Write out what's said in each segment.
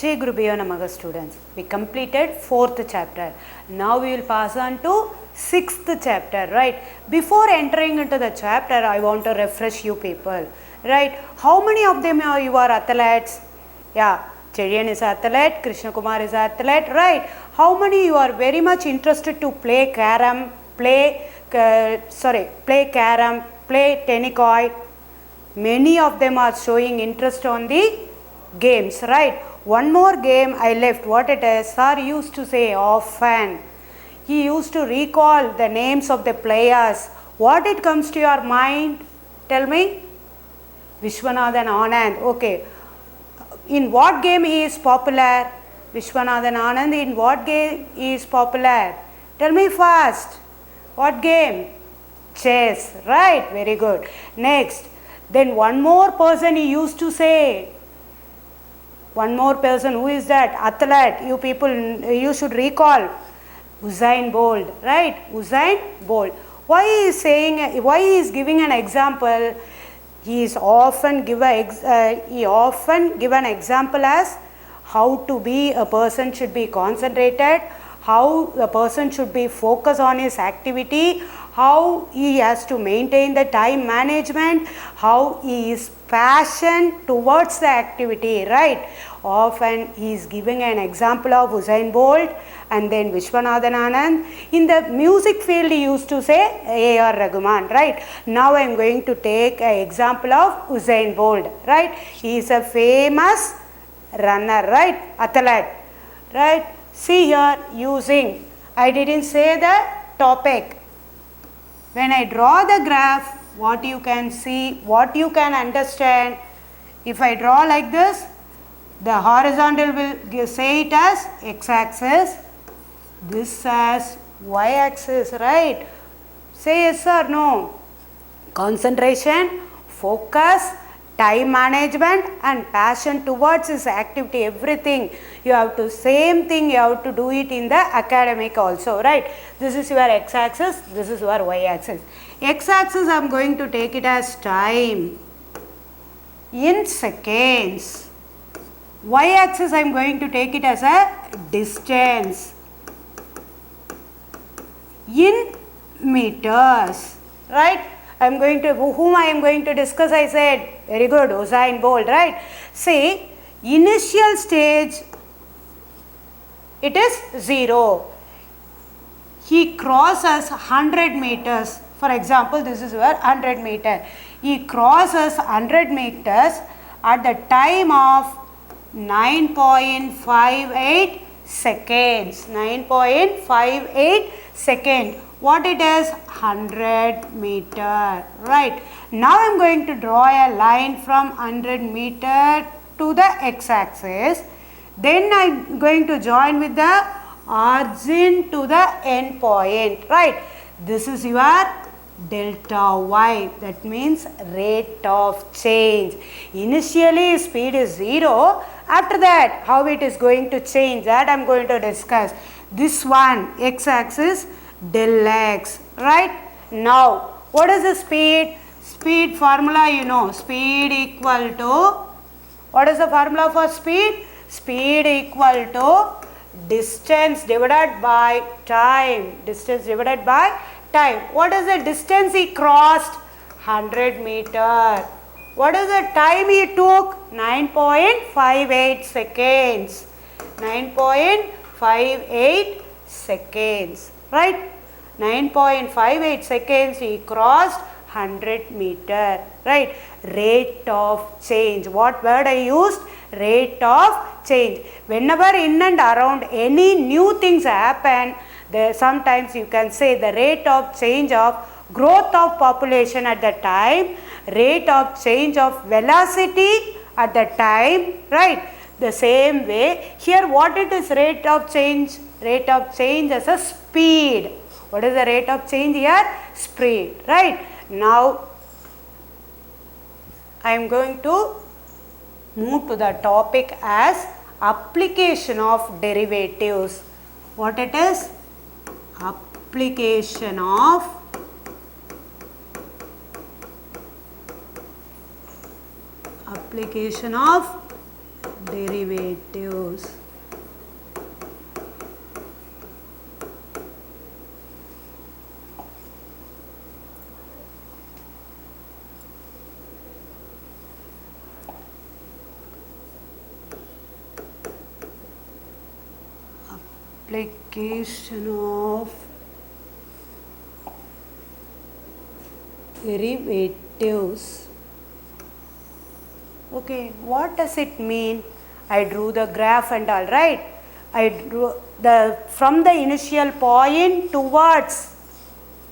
Shri Gurubhyo Namaha students. We completed 4th chapter. Now we will pass on to 6th chapter, right? Before entering into the chapter, I want to refresh you people, right? How many of them are you are athletes? Yeah, Cherian is athlete, Krishna Kumar is athlete, right? How many you are very much interested to play carom, play carom, play tennis? Many of them are showing interest on the games, right? One more game I left, what it is, sir used to say often. He used to recall the names of the players. What it comes to your mind? Tell me. Vishwanathan Anand. Okay. In what game he is popular? Vishwanathan Anand, in what game he is popular? Tell me first. What game? Chess. Right. Very good. Next. Then one more person he used to say. One more person. Who is that? Athlete. You people, you should recall. Usain Bolt. Right. Usain Bolt. Why he is saying, why he is giving an example? He is often give an example as how to be a person should be concentrated, how a person should be focused on his activity, how he has to maintain the time management, how he is passion towards the activity, right? Often he is giving an example of Usain Bolt and then Vishwanathan Anand. In the music field he used to say A.R. Rahman, right? Now I am going to take an example of Usain Bolt, right? He is a famous runner, right? Athlete, right? See here using, I didn't say the topic. When I draw the graph, what you can see, what you can understand, if I draw like this, the horizontal will say it as x-axis, this as y-axis, right? Say yes or no. Concentration, focus, time management and passion towards this activity, everything. You have to, same thing you have to do it in the academic also, right? This is your x-axis, this is your y-axis. X-axis I am going to take it as time in seconds. Y-axis I am going to take it as a distance in meters, right? I am going to, whom I am going to discuss, I said, very good, Usain Bolt, right? See, initial stage, it is 0. He crosses 100 meters. For example, this is your 100 meter. He crosses 100 meters at the time of 9.58 seconds. 9.58 seconds. What it is? 100 meter, right? Now I am going to draw a line from 100 meter to the x-axis. Then I am going to join with the origin to the end point, right? This is your delta y, that means rate of change. Initially speed is 0. After that, how it is going to change, that I am going to discuss. This one, x-axis, del x, right? Now, what is the speed? Speed formula you know, speed equal to, what is the formula for speed? Speed equal to distance divided by time. Distance divided by time. What is the distance he crossed? 100 meter. What is the time he took? 9.58 seconds. 9.58 seconds, right? 9.58 seconds he crossed 100 meter, right? Rate of change. What word I used? Rate of change. Whenever in and around any new things happen, there sometimes you can say the rate of change of growth of population at the time, rate of change of velocity at the time, right? The same way here, what it is rate of change? Rate of change as a speed. What is the rate of change here? Speed, right? Now I am going to move to the topic as application of derivatives. What it is? Application of derivatives. Application of derivatives. Okay, what does it mean? I drew the graph and all, right? I drew from the initial point towards,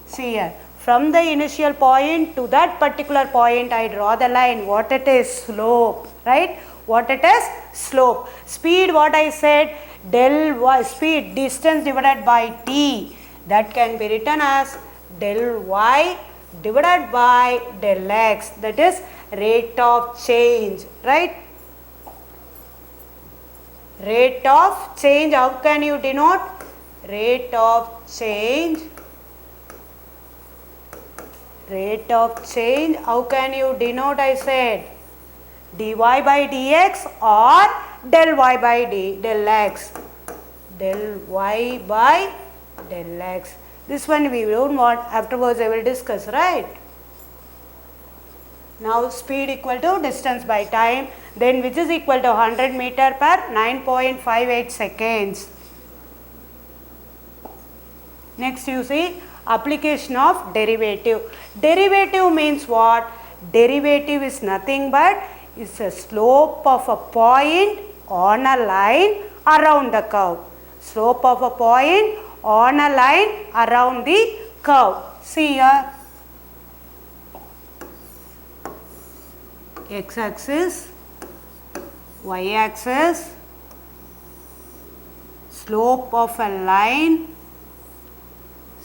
see here, from the initial point to that particular point I draw the line. What it is? Slope, right? What it is? Slope. Speed, what I said? Del y, speed, distance divided by t, that can be written as del y divided by del x, that is rate of change, right? Rate of change, how can you denote? Rate of change. Rate of change, how can you denote? I said dy by dx or del y by del x. Del y by del x. This one we don't want, afterwards I will discuss, right? Now speed equal to distance by time, then which is equal to 100 meter per 9.58 seconds. Next you see application of derivative. Derivative means what? Derivative is nothing but it's a slope of a point on a line around the curve. Slope of a point on a line around the curve. See here, x-axis, y-axis, slope of a line,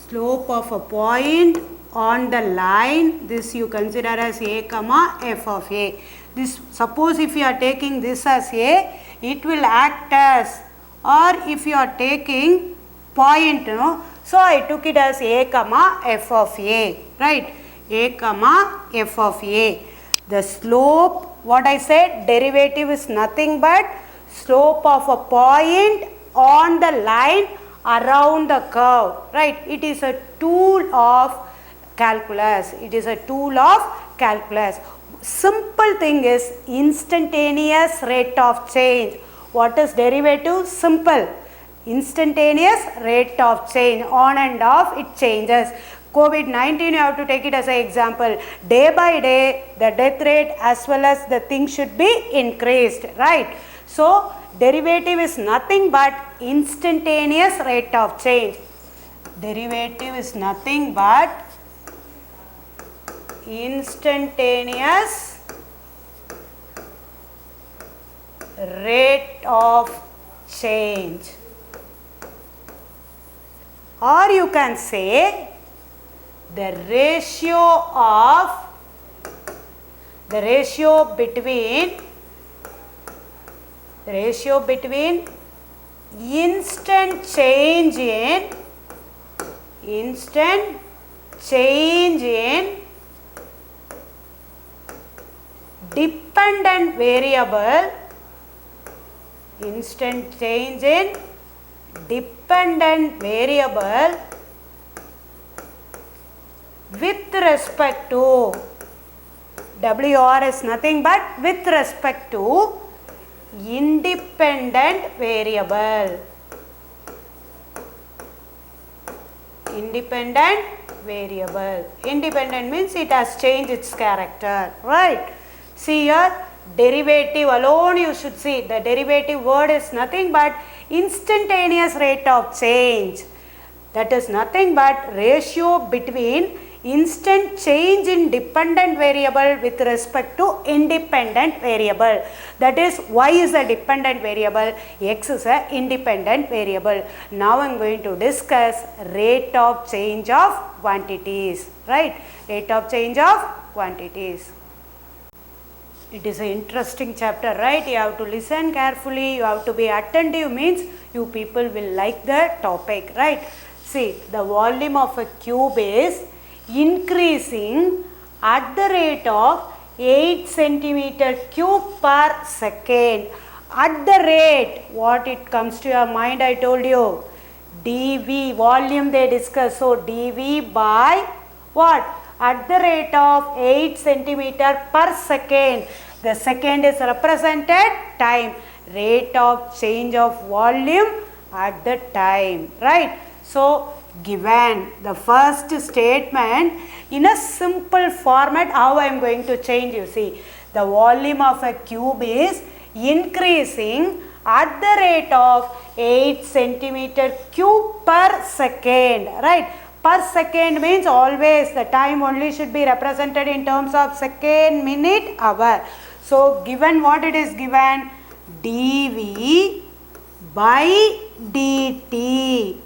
slope of a point on the line, this you consider as a comma f of a. This, suppose if you are taking this as a, it will act as, or if you are taking point, no? So I took it as a comma f of a, right? A comma f of a. The slope, what I said, derivative is nothing but slope of a point on the line around the curve, right? It is a tool of calculus. It is a tool of calculus. Simple thing is instantaneous rate of change. What is derivative? Simple. Instantaneous rate of change, on and off it changes. COVID-19 you have to take it as an example. Day by day the death rate as well as the thing should be increased, right? So derivative is nothing but instantaneous rate of change. Derivative is nothing but instantaneous rate of change. Or you can say the ratio between instant change in dependent variable, instant change in dependent variable with respect to, WR is nothing but with respect to independent variable. Independent variable. Independent means it has changed its character, right? See here, derivative alone you should see. The derivative word is nothing but instantaneous rate of change. That is nothing but ratio between instant change in dependent variable with respect to independent variable. That is, y is a dependent variable, x is a independent variable. Now I am going to discuss rate of change of quantities, right? Rate of change of quantities. It is an interesting chapter, right? You have to listen carefully, you have to be attentive, means you people will like the topic, right? See, the volume of a cube is increasing at the rate of 8 centimeter cube per second. At the rate, what it comes to your mind, I told you, dV, volume they discuss. So dV by what? At the rate of 8 centimeter per second. The second is represented time. Rate of change of volume at the time, right? So given the first statement in a simple format, how I am going to change, you see, the volume of a cube is increasing at the rate of 8 centimeter cube per second, right? Per second means always the time only should be represented in terms of second, minute, hour. So given what it is given, dV by dt.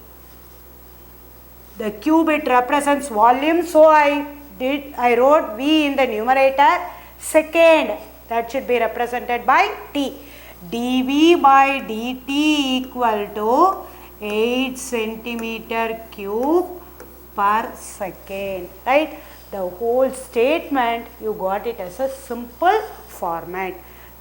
The cube, it represents volume, so I wrote V in the numerator. Second, that should be represented by T. dV by dt equal to 8 centimeter cube per second, right? The whole statement, you got it as a simple format.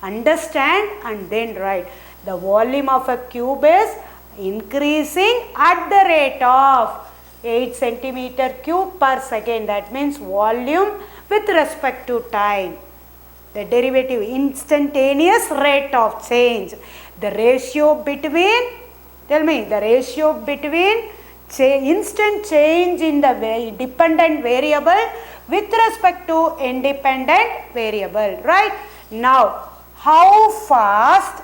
Understand and then write. The volume of a cube is increasing at the rate of 8 centimeter cube per second. That means volume with respect to time. The derivative, instantaneous rate of change. The ratio between, tell me, the ratio between instant change in the dependent variable with respect to independent variable, right? Now, how fast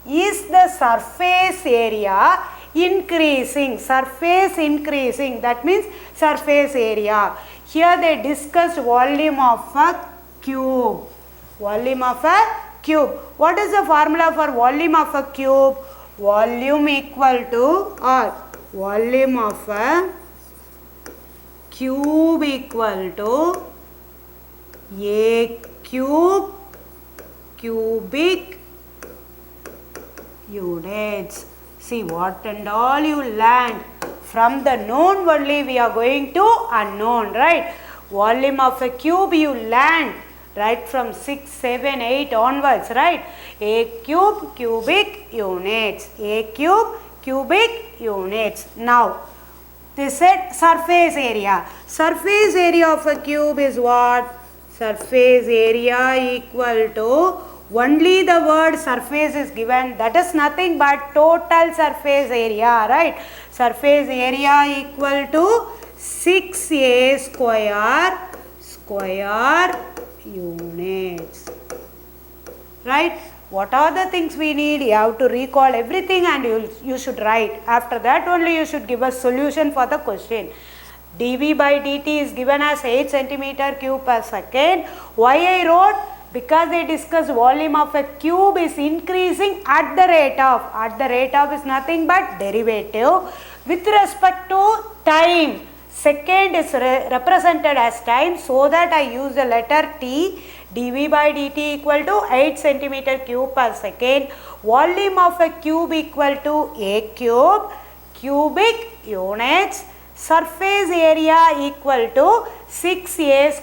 is the surface area increasing? Surface increasing, that means surface area. Here they discussed volume of a cube. Volume of a cube. What is the formula for volume of a cube? Volume equal to, or volume of a cube equal to A cube cubic units. See what and all you learned. From the known only we are going to unknown, right? Volume of a cube you learned right from 6, 7, 8 onwards, right? A cube cubic units. A cube cubic units. Now, they said surface area. Surface area of a cube is what? Surface area equal to, only the word surface is given, that is nothing but total surface area, right? Surface area equal to 6a square units, right? What are the things we need? You have to recall everything and you should write. After that only you should give a solution for the question. dV by dt is given as 8 centimeter cube per second. Why I wrote? Because they discussed volume of a cube is increasing at the rate of is nothing but derivative with respect to time. Second is represented as time, so that I use the letter T. dV by dt equal to 8 centimeter cube per second. Volume of a cube equal to A cube cubic units. Surface area equal to 6a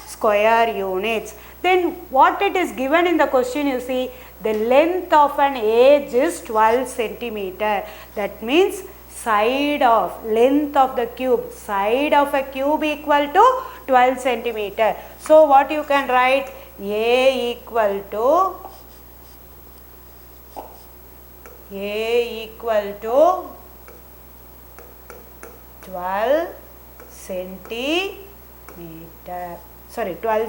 square units. Then what it is given in the question, you see, the length of an edge is 12 centimeter. That means side of, length of the cube, side of a cube equal to 12 centimeter. So what you can write? A equal to 12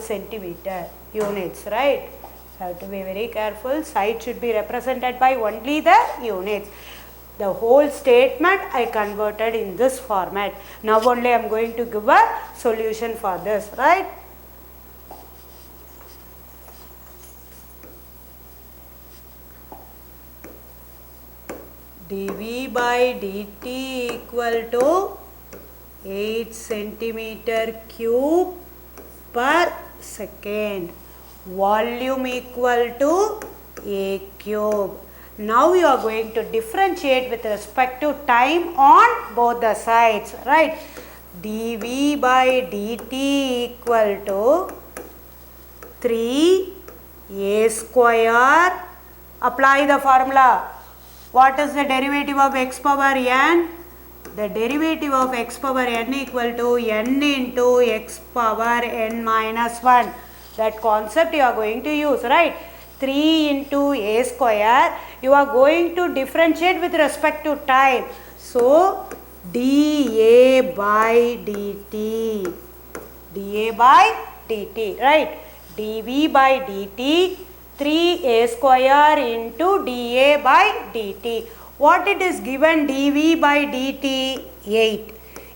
centimeter units, right? So have to be very careful. Side should be represented by only the units. The whole statement I converted in this format. Now only I am going to give a solution for this, right? dV by dt equal to 8 centimeter cube per second. Volume equal to A cube. Now you are going to differentiate with respect to time on both the sides, right? dV by dt equal to 3a square Apply the formula. What is the derivative of x power n? The derivative of x power n equal to n into x power n minus 1. That concept you are going to use, right? 3 into a square, you are going to differentiate with respect to time. So, dA by dt, dA by dt, right? dV by dt, 3a square into dA by dt. What it is given dV by dt? 8.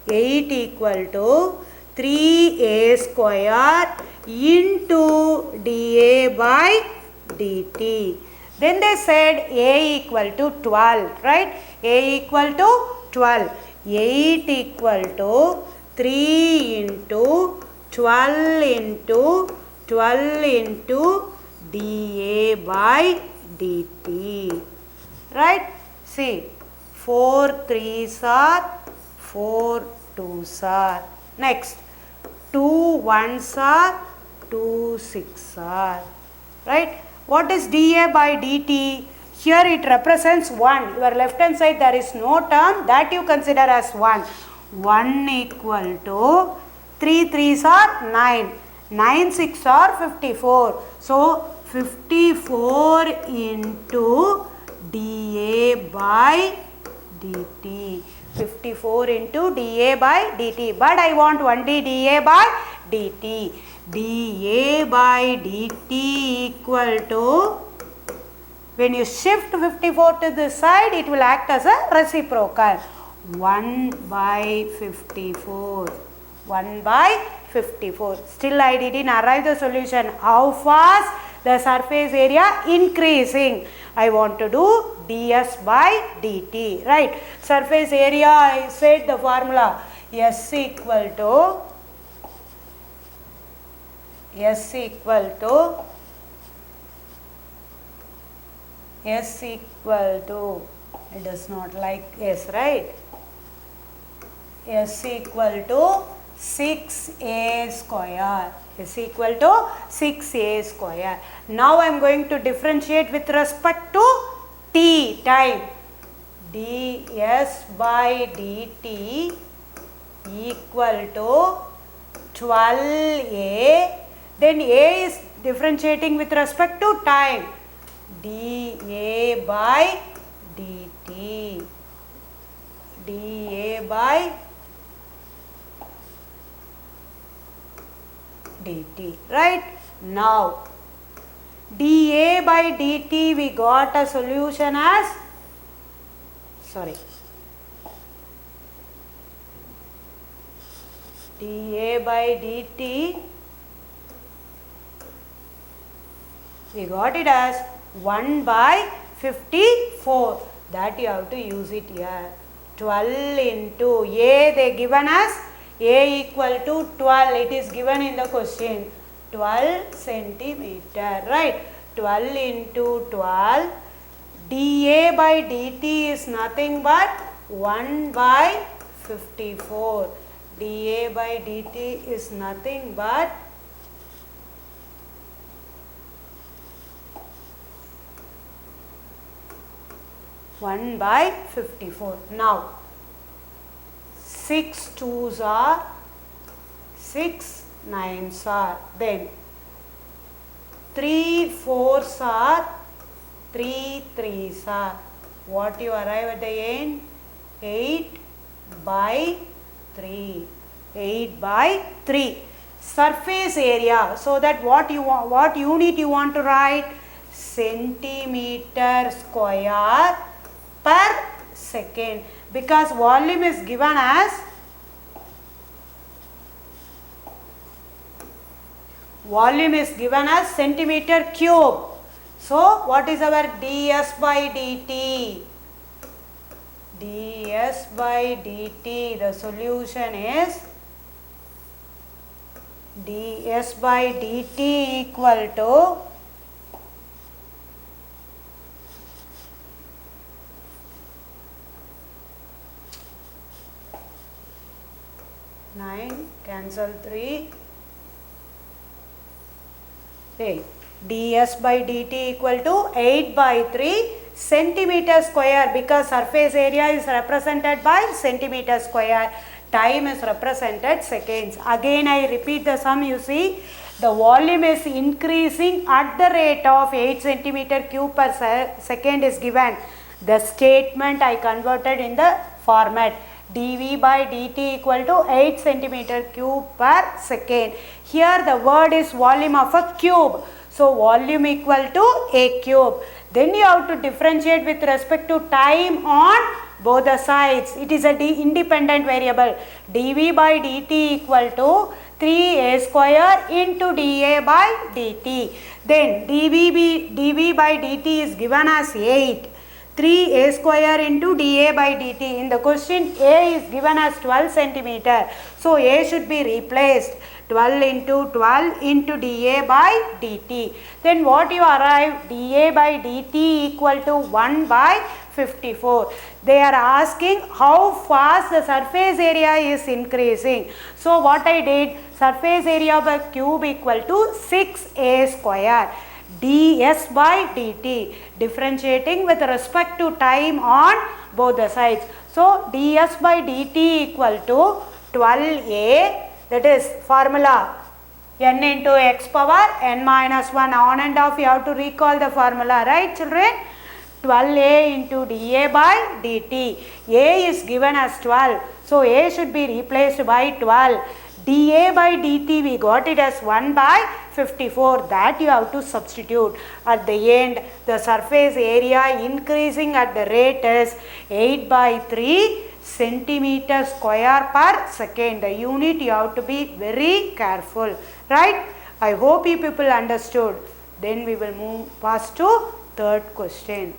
8 equal to 3a square into dA by dt. Then they said a equal to 12, right? A equal to 12. 8 equal to 3 into 12 into 12 into dA by dt, right? See, 4 3s are 4 2s are. Next, 2 1s are 2 6 are, right? What is dA by dt? Here it represents 1. Your left hand side there is no term, that you consider as 1. 1 equal to 3 3s are 9. 9 6 are 54. So 54 into dA by dt. 54 into dA by dt. But I want only dA by dt. dA by dt equal to, when you shift 54 to this side, it will act as a reciprocal. 1 by 54. 1 by 54. Still I didn't arrive the solution. How fast the surface area increasing? I want to do ds by dt, right? Surface area, I said the formula, S equal to it does not like S, right? S equal to 6a square. S equal to 6a square. Now I am going to differentiate with respect to t, time. ds by dt equal to 12a. Then a is differentiating with respect to time. dA by dt. dA by dt, right? Now, dA by dt we got a solution as, dA by dt we got it as 1 by 54. That you have to use it here. 12 into A, they given as A equal to 12. It is given in the question. 12 centimeter, right? 12 into 12. dA by dt is nothing but 1 by 54. dA by dt is nothing but 1 by 54. Now, 6 2s are 6 9s are. Then 3 4s are 3 3s are. What you arrive at the end? 8 by 3. 8 by 3. Surface area. So that what unit you want to write? Centimeter square per second, because volume is given as centimeter cube. So what is our ds by dt? ds by dt, the solution is ds by dt equal to 9 cancel 3 8. ds by dt equal to 8 by 3 centimeter square, because surface area is represented by centimeter square, time is represented seconds. Again I repeat the sum. You see, the volume is increasing at the rate of 8 centimeter cube per second is given. The statement I converted in the format dV by dt equal to 8 centimeter cube per second. Here the word is volume of a cube. So volume equal to a cube. Then you have to differentiate with respect to time on both the sides. It is a independent variable. dV by dt equal to 3a square into dA by dt. Then dV by dt is given as 8. 3a square into dA by dt. In the question, a is given as 12 centimeter. So a should be replaced. 12 into 12 into dA by dt. Then what you arrive? dA by dt equal to 1 by 54. They are asking how fast the surface area is increasing. So what I did? Surface area by cube equal to 6a square. ds by dt, differentiating with respect to time on both the sides. So ds by dt equal to 12a, that is formula n into x power n minus 1, on and off you have to recall the formula, right children? 12a into dA by dt. A is given as 12, so a should be replaced by 12. dA by dt we got it as 1 by 54, that you have to substitute. At the end, the surface area increasing at the rate is 8 by 3 centimeter square per second. The unit you have to be very careful, right? I hope you people understood. Then we will move past to third question.